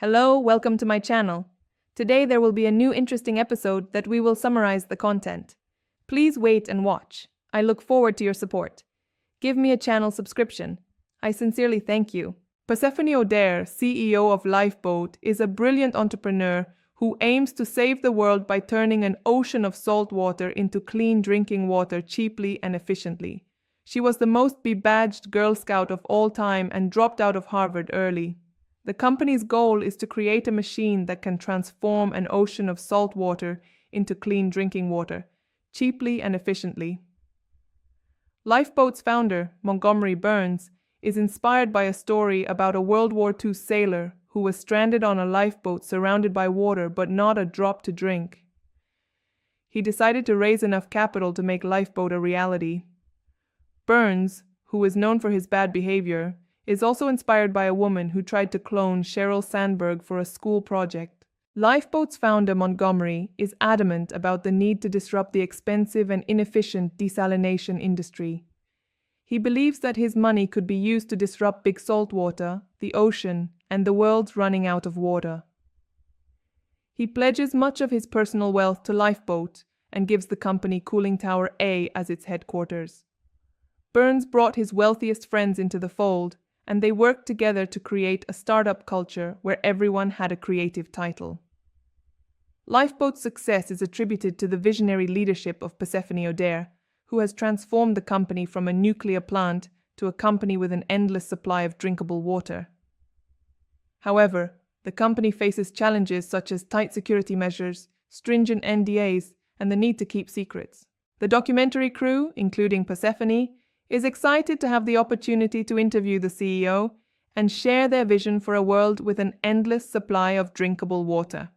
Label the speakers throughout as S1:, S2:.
S1: Hello, welcome to my channel. Today there will be a new interesting episode that we will summarize the content. Please wait and watch. I look forward to your support. Give me a channel subscription. I sincerely thank you. Persephone O'Dare, CEO of Lifeboat, is a brilliant entrepreneur who aims to save the world by turning an ocean of salt water into clean drinking water cheaply and efficiently. She was the most bebadged Girl Scout of all time and dropped out of Harvard early. The company's goal is to create a machine that can transform an ocean of salt water into clean drinking water, cheaply and efficiently. Lifeboat's founder, Montgomery Burns, is inspired by a story about a World War II sailor who was stranded on a lifeboat surrounded by water but not a drop to drink. He decided to raise enough capital to make Lifeboat a reality. Burns, who is known for his bad behavior, is also inspired by a woman who tried to clone Sheryl Sandberg for a school project. Lifeboat's founder Montgomery is adamant about the need to disrupt the expensive and inefficient desalination industry. He believes that his money could be used to disrupt big salt water, the ocean, and the world's running out of water. He pledges much of his personal wealth to Lifeboat and gives the company Cooling Tower A as its headquarters. Burns brought his wealthiest friends into the fold, and they worked together to create a startup culture where everyone had a creative title. Lifeboat's success is attributed to the visionary leadership of Persephone O'Dare, who has transformed the company from a nuclear plant to a company with an endless supply of drinkable water. However, the company faces challenges such as tight security measures, stringent NDAs, and the need to keep secrets. The documentary crew, including Persephone, is excited to have the opportunity to interview the CEO and share their vision for a world with an endless supply of drinkable water.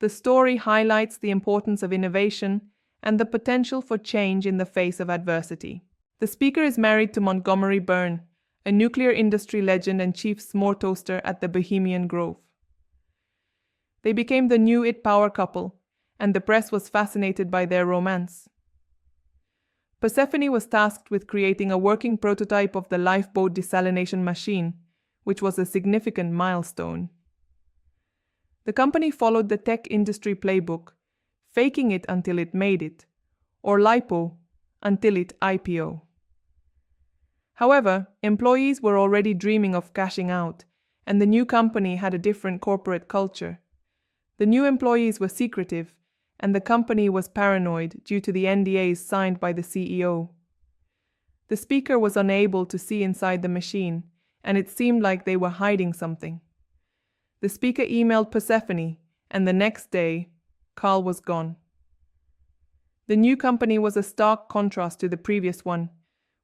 S1: The story highlights the importance of innovation and the potential for change in the face of adversity. The speaker is married to Montgomery Burns, a nuclear industry legend and chief s'more toaster at the Bohemian Grove. They became the new It Power couple, and the press was fascinated by their romance. Persephone was tasked with creating a working prototype of the Lifeboat desalination machine, which was a significant milestone. The company followed the tech industry playbook, faking it until it made it, or LIPO until it IPO. However, employees were already dreaming of cashing out, and the new company had a different corporate culture. The new employees were secretive, and the company was paranoid due to the NDAs signed by the CEO. The speaker was unable to see inside the machine, and it seemed like they were hiding something. The speaker emailed Persephone, and the next day, Carl was gone. The new company was a stark contrast to the previous one,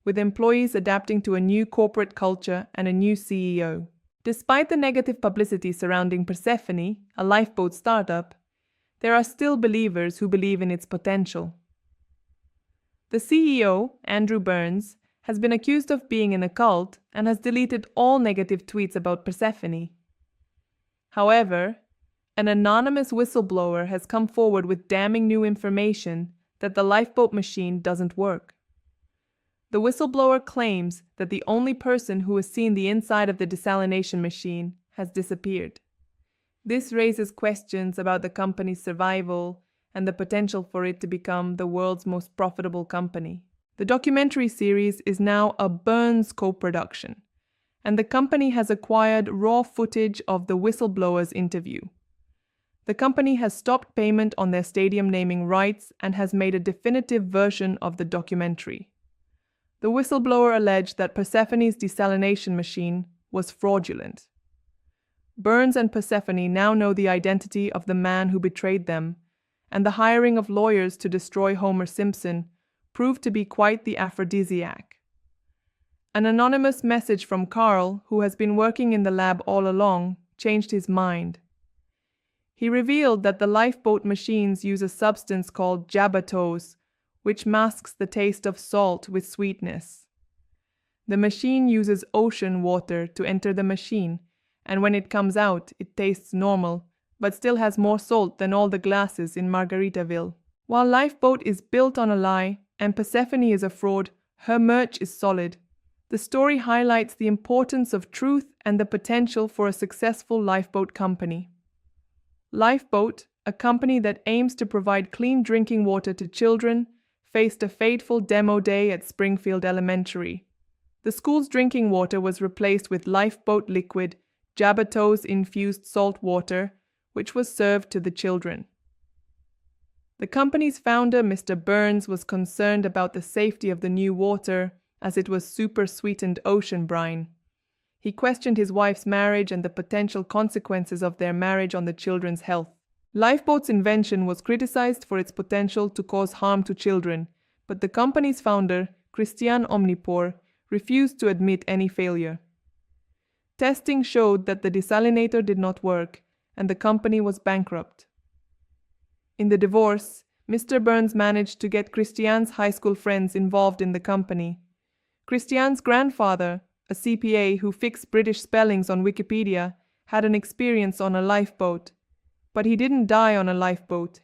S1: with employees adapting to a new corporate culture and a new CEO. Despite the negative publicity surrounding Persephone, a lifeboat startup, there are still believers who believe in its potential. The CEO, Andrew Burns, has been accused of being in a cult and has deleted all negative tweets about Persephone. However, an anonymous whistleblower has come forward with damning new information that the lifeboat machine doesn't work. The whistleblower claims that the only person who has seen the inside of the desalination machine has disappeared. This raises questions about the company's survival and the potential for it to become the world's most profitable company. The documentary series is now a Burns co-production, and the company has acquired raw footage of the whistleblower's interview. The company has stopped payment on their stadium naming rights and has made a definitive version of the documentary. The whistleblower alleged that Persephone's desalination machine was fraudulent. Burns and Persephone now know the identity of the man who betrayed them, and the hiring of lawyers to destroy Homer Simpson proved to be quite the aphrodisiac. An anonymous message from Carl, who has been working in the lab all along, changed his mind. He revealed that the lifeboat machines use a substance called jabbatose, which masks the taste of salt with sweetness. The machine uses ocean water to enter the machine, and when it comes out, it tastes normal, but still has more salt than all the glasses in Margaritaville. While Lifeboat is built on a lie and Persephone is a fraud, her merch is solid. The story highlights the importance of truth and the potential for a successful lifeboat company. Lifeboat, a company that aims to provide clean drinking water to children, faced a fateful demo day at Springfield Elementary. The school's drinking water was replaced with lifeboat liquid, Jabatos-infused salt water, which was served to the children. The company's founder, Mr. Burns, was concerned about the safety of the new water, as it was super-sweetened ocean brine. He questioned his wife's marriage and the potential consequences of their marriage on the children's health. Lifeboat's invention was criticized for its potential to cause harm to children, but the company's founder, Christian Omnipor, refused to admit any failure. Testing showed that the desalinator did not work, and the company was bankrupt. In the divorce, Mr. Burns managed to get Christian's high school friends involved in the company. Christian's grandfather, a CPA who fixed British spellings on Wikipedia, had an experience on a lifeboat, but he didn't die on a lifeboat.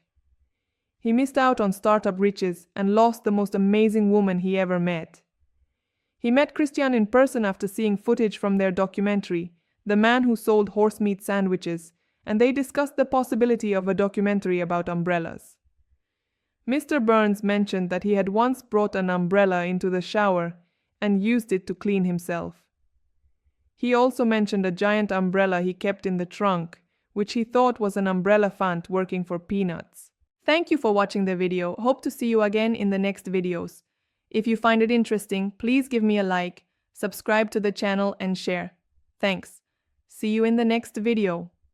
S1: He missed out on startup riches and lost the most amazing woman he ever met. He met Christian in person after seeing footage from their documentary, The Man Who Sold Horse Meat Sandwiches, and they discussed the possibility of a documentary about umbrellas. Mr. Burns mentioned that he had once brought an umbrella into the shower and used it to clean himself. He also mentioned a giant umbrella he kept in the trunk, which he thought was an umbrella fant working for peanuts. Thank you for watching the video. Hope to see you again in the next videos. If you find it interesting, please give me a like, subscribe to the channel and share. Thanks. See you in the next video.